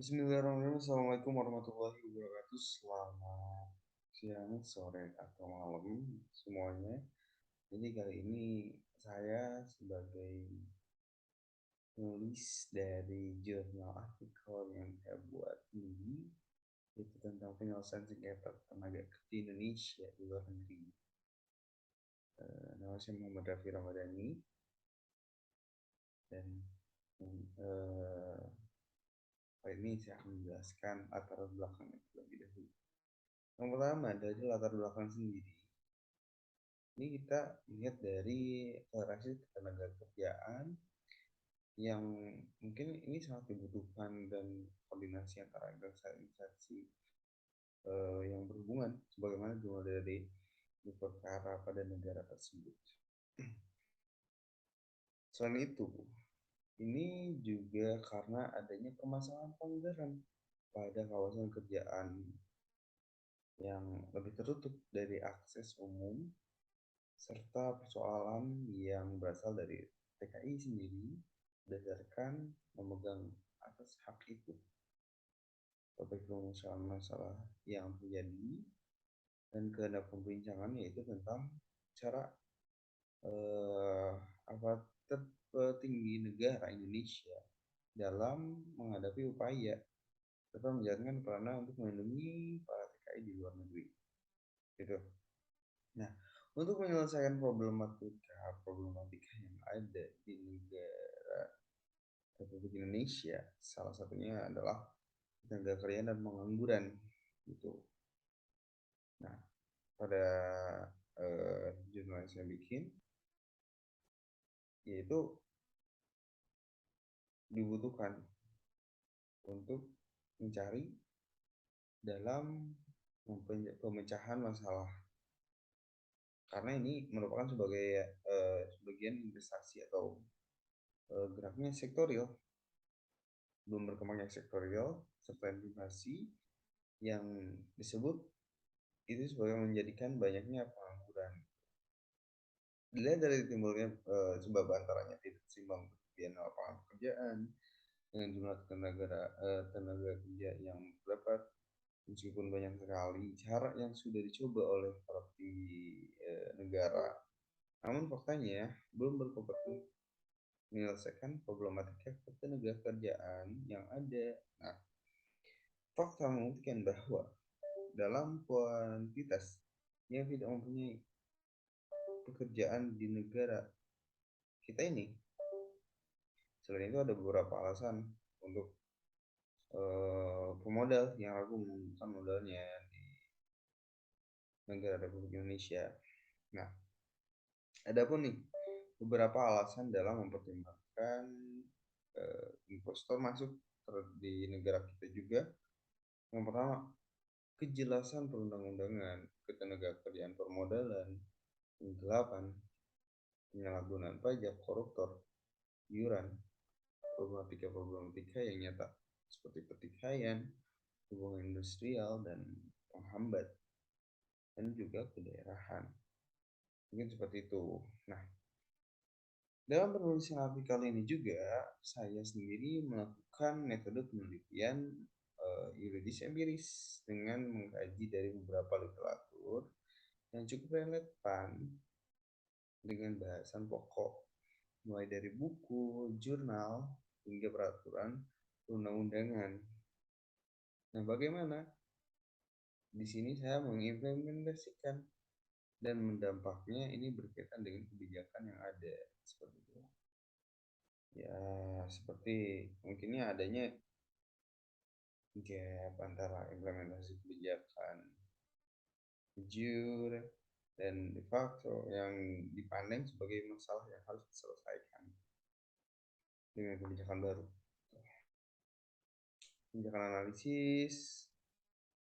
Bismillahirrahmanirrahim. Assalamualaikum warahmatullahi wabarakatuh. Selamat siang, sore, atau malam semuanya. Jadi kali ini saya sebagai penulis dari jurnal artikel yang saya buat ini itu tentang penyelesaian sengketa tenaga kerja Indonesia di luar negeri. Nama saya Muhammad Raffi Ramadhani dan eh, kali ini saya akan menjelaskan latar belakangnya terlebih dahulu. Yang pertama dari latar belakang sendiri. Ini kita lihat dari akselerasi ketenagakerjaan yang mungkin ini sangat dibutuhkan dan koordinasi antara instansi yang berhubungan sebagaimana dimulai dari perkara pada negara tersebut. Selain itu, ini juga karena adanya permasalahan pelanggaran pada kawasan kerjaan yang lebih tertutup dari akses umum serta persoalan yang berasal dari TKI sendiri berdasarkan memegang atas hak itu topik permasalahan masalah yang terjadi dan kehendak pembincangan yaitu tentang cara eh, apa tertinggi negara Indonesia dalam menghadapi upaya serta menjalankan peranan untuk melindungi para TKI di luar negeri gitu. Nah, untuk menyelesaikan problematika yang ada di negara Republik Indonesia, salah satunya adalah tenaga kerja dan pengangguran gitu. Nah, pada jurnal yang saya bikin, yaitu dibutuhkan untuk mencari dalam pemecahan masalah karena ini merupakan sebagai sebagian investasi atau geraknya sektorial belum berkembangnya sektorial serta investasi yang disebut itu sebagai menjadikan banyaknya pengangguran. Dilihat dari timbulnya sebab antaranya tidak seimbang ketersediaan lapangan pekerjaan dengan jumlah tenaga kerja yang terdapat meskipun banyak sekali cara yang sudah dicoba oleh para negara, namun faktanya belum berkompeten menyelesaikan problematika ketenaga kerjaan yang ada. Nah, fakta membuktikan bahwa dalam kuantitas yang tidak mempunyai pekerjaan di negara kita ini, selain itu ada beberapa alasan untuk pemodal yang ragu menggunakan modalnya di negara Republik Indonesia. Nah, adapun nih beberapa alasan dalam mempertimbangkan investor masuk di negara kita juga. Yang pertama, kejelasan perundang-undangan, ketenagakerjaan permodalan, penggelapan, penyalahgunaan pajak, koruptor, iuran, problematika-problematika yang nyata seperti pertikaian, hubungan industrial dan penghambat dan juga kedaerahan. Mungkin seperti itu. Nah, dalam penulisan artikel ini juga saya sendiri melakukan metode penelitian yuridis empiris dengan mengkaji dari beberapa literatur yang cukup relevan dengan bahasan pokok mulai dari buku, jurnal, hingga peraturan perundang-undangan. Nah, bagaimana? Di sini saya mengimplementasikan dan mendampaknya ini berkaitan dengan kebijakan yang ada seperti itu. Ya, seperti mungkinnya adanya gap antara implementasi kebijakan jujur dan de facto yang dipandang sebagai masalah yang harus diselesaikan dengan kebijakan baru. Kebijakan analisis,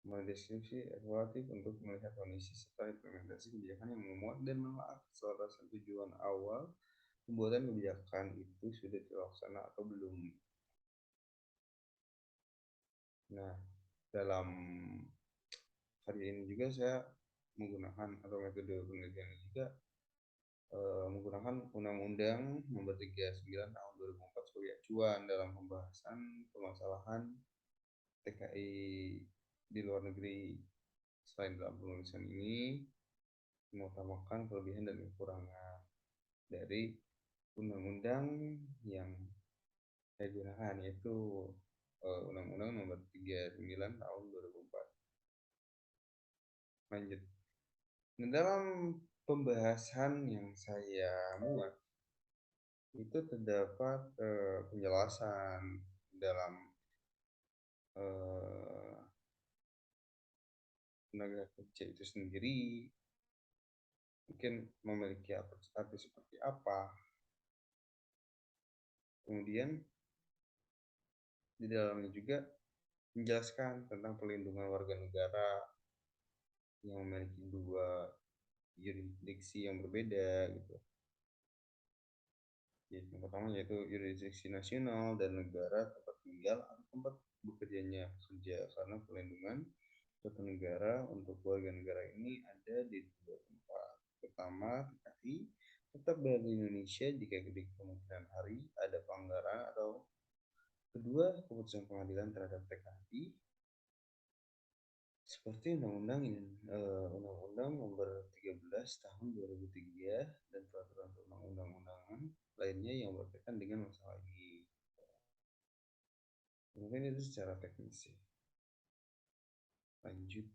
mendeskripsi evaluatif untuk melihat kondisi serta implementasi kebijakan yang memuat dan menelaah keselarasan tujuan awal pembuatan kebijakan itu sudah terlaksana atau belum. Nah, dalam hari ini juga saya menggunakan atau metode penelitian juga menggunakan Undang-Undang Nomor 39 Tahun 2004 sebagai acuan dalam pembahasan permasalahan TKI di luar negeri selain dalam penulisan ini mengutamakan kelebihan dan kekurangan dari undang-undang yang saya gunakan, yaitu Undang-Undang Nomor 39 Tahun 2004. Lanjut. Nah, dalam pembahasan yang saya muat itu terdapat penjelasan dalam eh, tenaga kerja itu sendiri mungkin memiliki arti seperti apa. Kemudian di dalamnya juga menjelaskan tentang perlindungan warga negara yang memiliki dua yurisdiksi yang berbeda gitu. Yang pertama yaitu yurisdiksi nasional dan negara tempat tinggal atau tempat bekerjanya pekerja, karena perlindungan suatu negara untuk warga negara ini ada di dua tempat. Pertama, TKI tetap berada di Indonesia jika di kemungkinan hari ada pelanggaran, atau kedua, keputusan pengadilan terhadap TKI seperti Undang-Undang Nomor 13 Tahun 2003 dan peraturan perundang-undangan lainnya yang berkaitan dengan masalah ini. Mungkin itu secara teknis sih. Lanjut.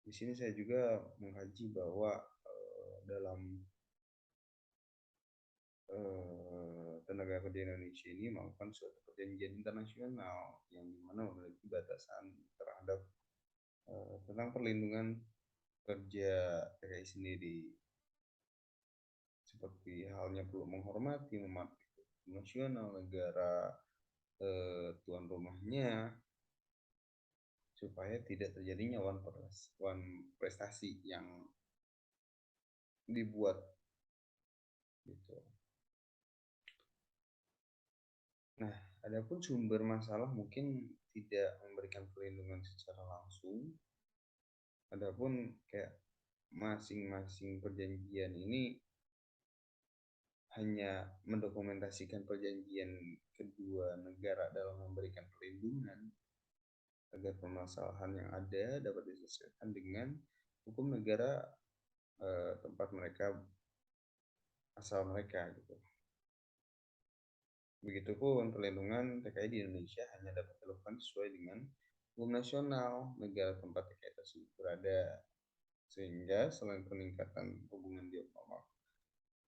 Di sini saya juga mengkaji bahwa dalam tenaga kerja Indonesia ini melakukan suatu perjanjian internasional yang dimana memiliki batasan terhadap tentang perlindungan kerja TKI sendiri, seperti halnya perlu menghormati, mematuhi nasional negara tuan rumahnya, supaya tidak terjadinya wan prestasi yang dibuat gitu. Nah, adapun sumber masalah mungkin tidak memberikan perlindungan secara langsung. Adapun kayak masing-masing perjanjian ini hanya mendokumentasikan perjanjian kedua negara dalam memberikan perlindungan agar permasalahan yang ada dapat diselesaikan dengan hukum negara tempat mereka asal mereka gitu. Begitupun perlindungan TKI di Indonesia hanya dapat dilakukan sesuai dengan hukum nasional negara tempat TKI tersebut berada. Sehingga selain peningkatan hubungan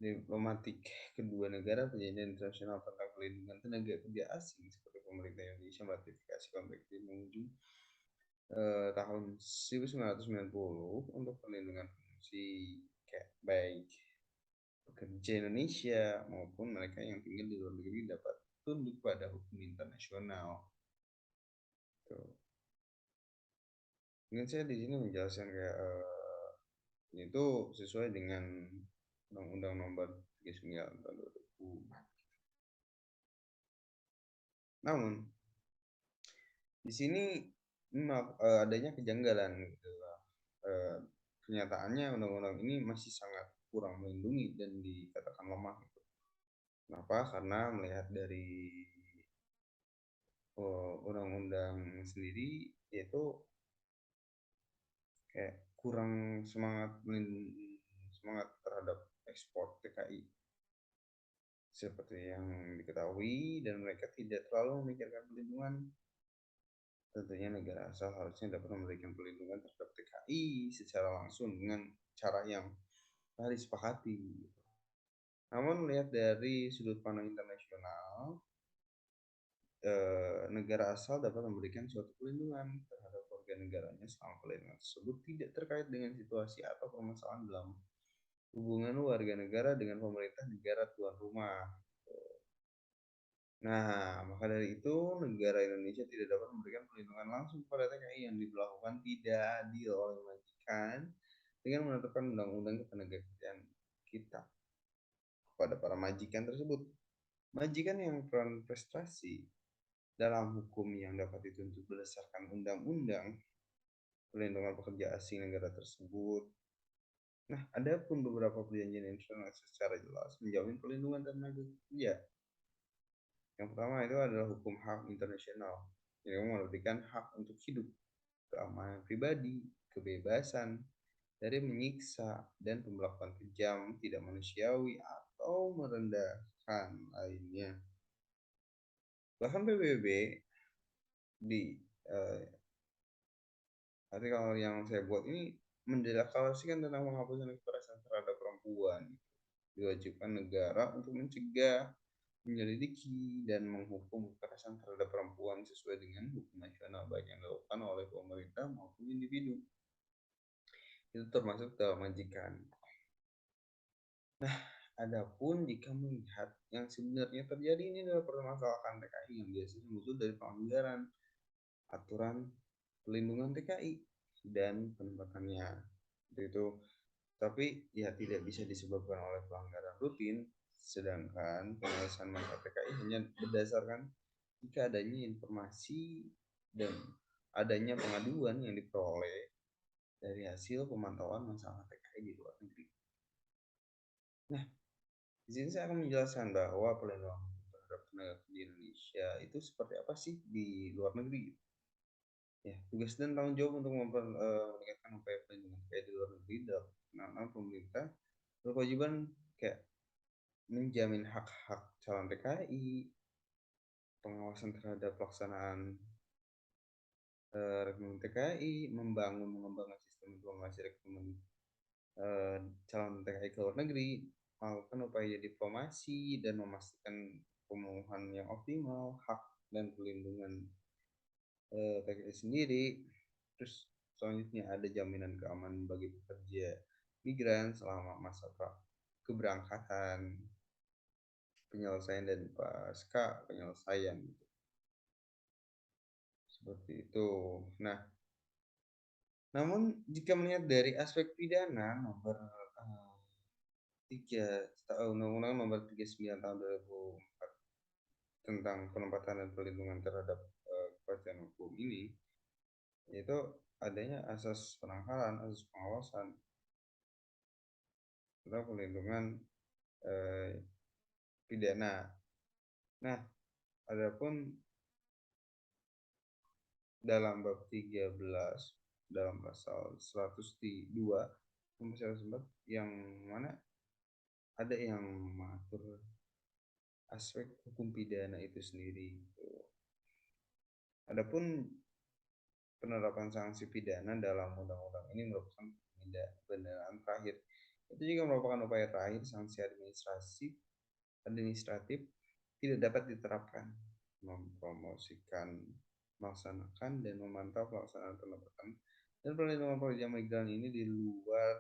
diplomatik kedua negara, perjanjian internasional tentang perlindungan tenaga kerja asing seperti pemerintah Indonesia meratifikasi kontrak menuju tahun 1990 untuk perlindungan fungsi kayak baik pekerja Indonesia maupun mereka yang tinggal di luar negeri dapat tunduk pada hukum internasional. Tuh. Mungkin saya di sini menjelaskan kayak itu sesuai dengan Undang-Undang Nomor 39 tahun 2000. Namun di sini adanya kejanggalan gitu. Kenyataannya undang-undang ini masih sangat kurang melindungi dan dikatakan lemah gitu. Kenapa? Karena melihat dari undang-undang sendiri yaitu kayak kurang semangat terhadap ekspor TKI seperti yang diketahui, dan mereka tidak terlalu memikirkan perlindungan. Tentunya negara asal harusnya dapat memberikan perlindungan terhadap TKI secara langsung dengan cara yang telah disepakati. Namun melihat dari sudut pandang internasional, negara asal dapat memberikan suatu perlindungan terhadap warga negaranya selama perlindungan tersebut tidak terkait dengan situasi atau permasalahan dalam hubungan warga negara dengan pemerintah negara tuan rumah. Nah, maka dari itu negara Indonesia tidak dapat memberikan perlindungan langsung kepada TKI yang diberlakukan tidak adil oleh majikan dengan menetapkan undang-undang ketenagakerjaan kita kepada para majikan tersebut. Majikan yang peran prestasi dalam hukum yang dapat dituntut berdasarkan undang-undang perlindungan pekerja asing negara tersebut. Nah, ada pun beberapa perjanjian internasional secara jelas menjamin perlindungan tenaga kerja Yang pertama itu adalah hukum HAM internasional yang memberikan hak untuk hidup, keamanan pribadi, kebebasan dari menyiksa dan pemberlakuan kejam, tidak manusiawi atau merendahkan lainnya. Bahkan PBB di eh, artikel yang saya buat ini mendeklarasikan tentang penghapusan kekerasan terhadap perempuan. Diwajibkan negara untuk mencegah, menyelidiki, dan menghukum kekerasan terhadap perempuan sesuai dengan hukum nasional baik yang dilakukan oleh pemerintah maupun individu. Itu termasuk dalam majikan. Nah, adapun jika melihat yang sebenarnya terjadi ini adalah permasalahan TKI yang biasanya muncul dari pelanggaran aturan pelindungan TKI dan penempatannya. Itu tapi ya tidak bisa disebabkan oleh pelanggaran rutin, sedangkan penyelesaian masalah TKI hanya berdasarkan jika adanya informasi dan adanya pengaduan yang diperoleh dari hasil pemantauan masalah TKI di luar negeri. Nah, di sini saya akan menjelaskan bahwa pelindungan terhadap tenaga kerja di Indonesia itu seperti apa sih di luar negeri. Ya, tugas dan tanggung jawab untuk meningkatkan upaya pelindungan TKI di luar negeri dalam penanganan pemerintah berkewajiban kayak menjamin hak-hak calon TKI, pengawasan terhadap pelaksanaan rekrutmen TKI, mengembangkan sistem informasi rekrutmen calon TKI ke luar negeri, melakukan upaya diplomasi dan memastikan pemenuhan yang optimal hak dan pelindungan TKI sendiri. Terus selanjutnya ada jaminan keamanan bagi pekerja migran selama masa keberangkatan, penyelesaian dan pasca penyelesaian gitu. Seperti itu. Nah, namun jika melihat dari aspek pidana nomor 3 Undang-Undang nomor 39 tahun 2004 tentang penempatan dan perlindungan terhadap kepastian hukum ini, yaitu adanya asas penangkalan, asas pengawasan, tentang perlindungan eh, pidana. Nah, adapun dalam bab 13 dalam pasal 102 yang mana ada yang mengatur aspek hukum pidana itu sendiri. Adapun penerapan sanksi pidana dalam undang-undang ini merupakan pembenaran terakhir. Itu juga merupakan upaya terakhir sanksi administratif tidak dapat diterapkan, mempromosikan, melaksanakan dan memantau pelaksanaan penempatan dan perlindungan pekerja migran ini di luar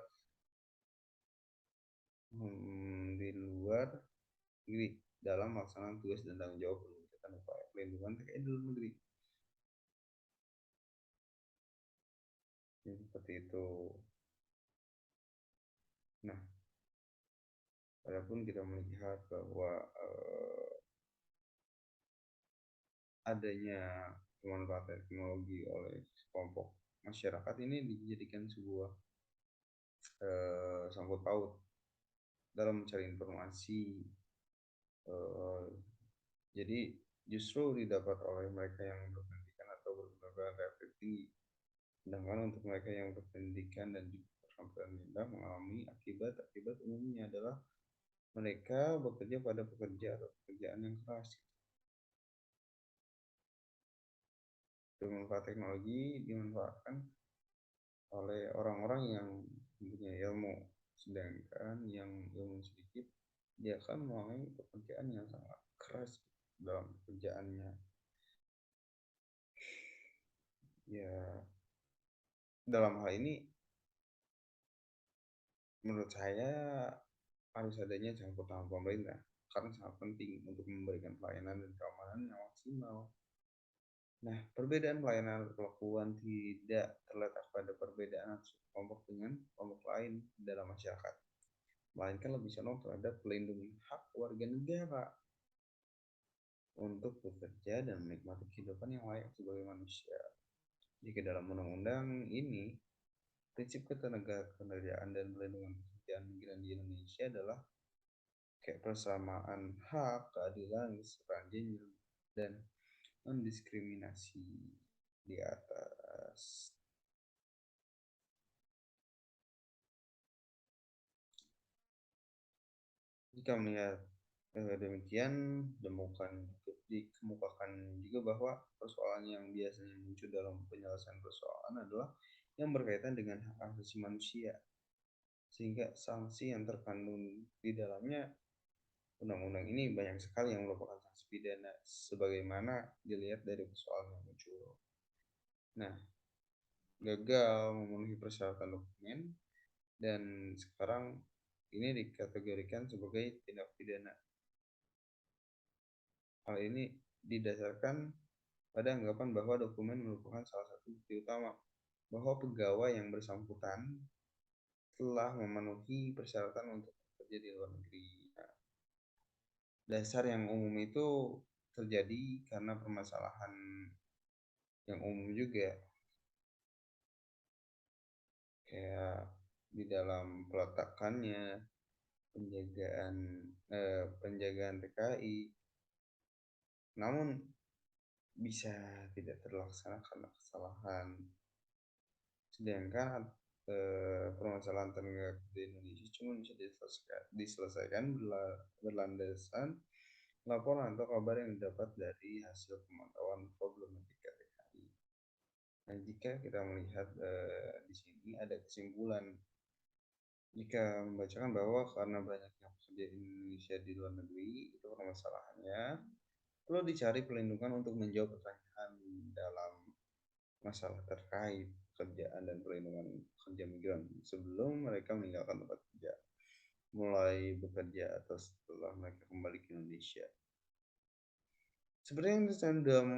negeri dalam melaksanakan tugas dan tanggung jawab peningkatan upaya pelindungan TKI di luar negeri. Seperti itu. Nah, walaupun kita melihat bahwa adanya pemanfaatan teknologi oleh kelompok masyarakat ini dijadikan sebuah sangkut paut dalam mencari informasi. Jadi justru didapat oleh mereka yang berpendidikan atau berpendidikan relatif tinggi. Sedangkan untuk mereka yang berpendidikan dan juga berpendidikan rendah mengalami akibat umumnya adalah mereka bekerja pada pekerjaan yang keras. Bermanfaat teknologi dimanfaatkan oleh orang-orang yang punya ilmu, sedangkan yang ilmu sedikit dia akan mengalami pekerjaan yang sangat keras dalam pekerjaannya. Ya, dalam hal ini menurut saya harus adanya campur tangan pemerintah karena sangat penting untuk memberikan pelayanan dan keamanan yang maksimal. Nah, perbedaan pelayanan perlakuan tidak terletak pada perbedaan kelompok dengan kelompok lain dalam masyarakat, melainkan lebih condong terhadap pelindungan hak warga negara untuk bekerja dan menikmati kehidupan yang layak sebagai manusia. Jika dalam undang-undang ini, prinsip ketenagakerjaan dan pelindungan pekerjaan migran di Indonesia adalah kayak persamaan hak, keadilan, kesetaraan gender, dan non-diskriminasi di atas. Jika melihat demikian, dikemukakan juga bahwa persoalan yang biasanya muncul dalam penyelesaian persoalan adalah yang berkaitan dengan hak asasi manusia, sehingga sanksi yang terkandung di dalamnya undang-undang ini banyak sekali yang merupakan sanksi pidana, sebagaimana dilihat dari persoalan yang muncul. Nah, gagal memenuhi persyaratan dokumen dan sekarang ini dikategorikan sebagai tindak pidana. Hal ini didasarkan pada anggapan bahwa dokumen merupakan salah satu bukti utama bahwa pegawai yang bersangkutan telah memenuhi persyaratan untuk bekerja di luar negeri. Nah, dasar yang umum itu terjadi karena permasalahan yang umum juga, kayak di dalam peletakannya, penjagaan TKI, namun bisa tidak terlaksana karena kesalahan. Sedangkan permasalahan tenaga kerja di Indonesia cuma bisa diselesaikan berlandasan laporan atau kabar yang didapat dari hasil pemantauan problematika TKI. Nah, jika kita melihat di sini ada kesimpulan, jika membacakan bahwa karena banyaknya pekerja Indonesia di luar negeri, itu permasalahannya, perlu dicari perlindungan untuk menjawab pertanyaan dalam masalah terkait pekerjaan dan perlindungan pekerja migran sebelum mereka meninggalkan tempat kerja, mulai bekerja atau setelah mereka kembali ke Indonesia. Seperti yang disebutkan dalam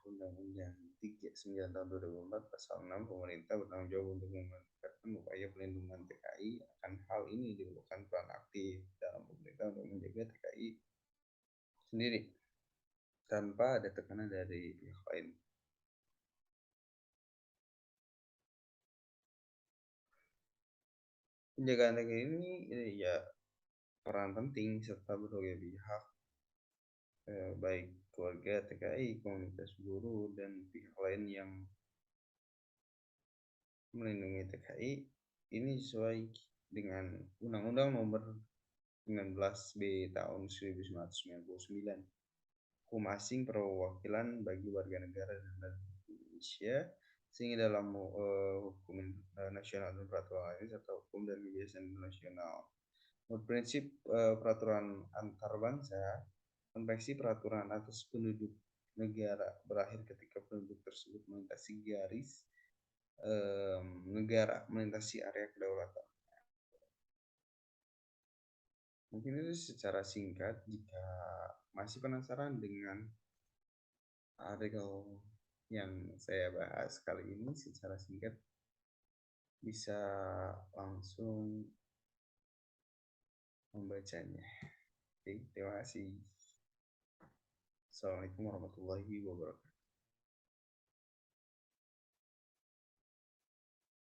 Undang-Undang 39 tahun 2004 pasal 6, pemerintah bertanggung jawab untuk meningkatkan upaya pelindungan TKI. Akan hal ini diperlukan peran aktif dalam pemerintah untuk menjaga TKI sendiri tanpa ada tekanan dari pihak lain. Penjagaan TKI ini ya peran penting serta berbagai pihak, baik keluarga TKI, komunitas buruh, dan pihak lain yang melindungi TKI ini sesuai dengan Undang-Undang Nomor 19 B tahun 1999, Hukum Asing Perwakilan bagi Warga Negara dan Indonesia, sehingga dalam hukum nasional dan peraturan lain serta hukum dan kebiasaan internasional. Menurut prinsip peraturan antar bangsa, konvensi peraturan atas penduduk negara berakhir ketika penduduk tersebut melintasi garis negara, melintasi area kedaulatan. Mungkin itu secara singkat. Jika masih penasaran dengan artikel yang saya bahas kali ini secara singkat, bisa langsung membacanya. Oke, terima kasih. Assalamualaikum warahmatullahi wabarakatuh.